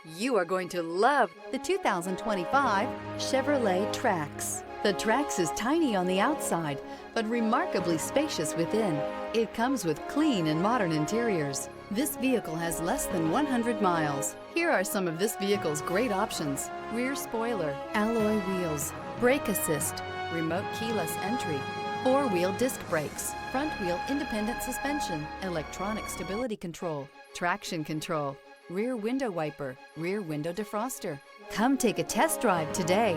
You are going to love the 2025 Chevrolet Trax. The Trax is tiny on the outside, but remarkably spacious within. It comes with clean and modern interiors. This vehicle has less than 100 miles. Here are some of this vehicle's great options: rear spoiler, alloy wheels, brake assist, remote keyless entry, four-wheel disc brakes, front-wheel independent suspension, electronic stability control, traction control, rear window wiper, rear window defroster. Come take a test drive today.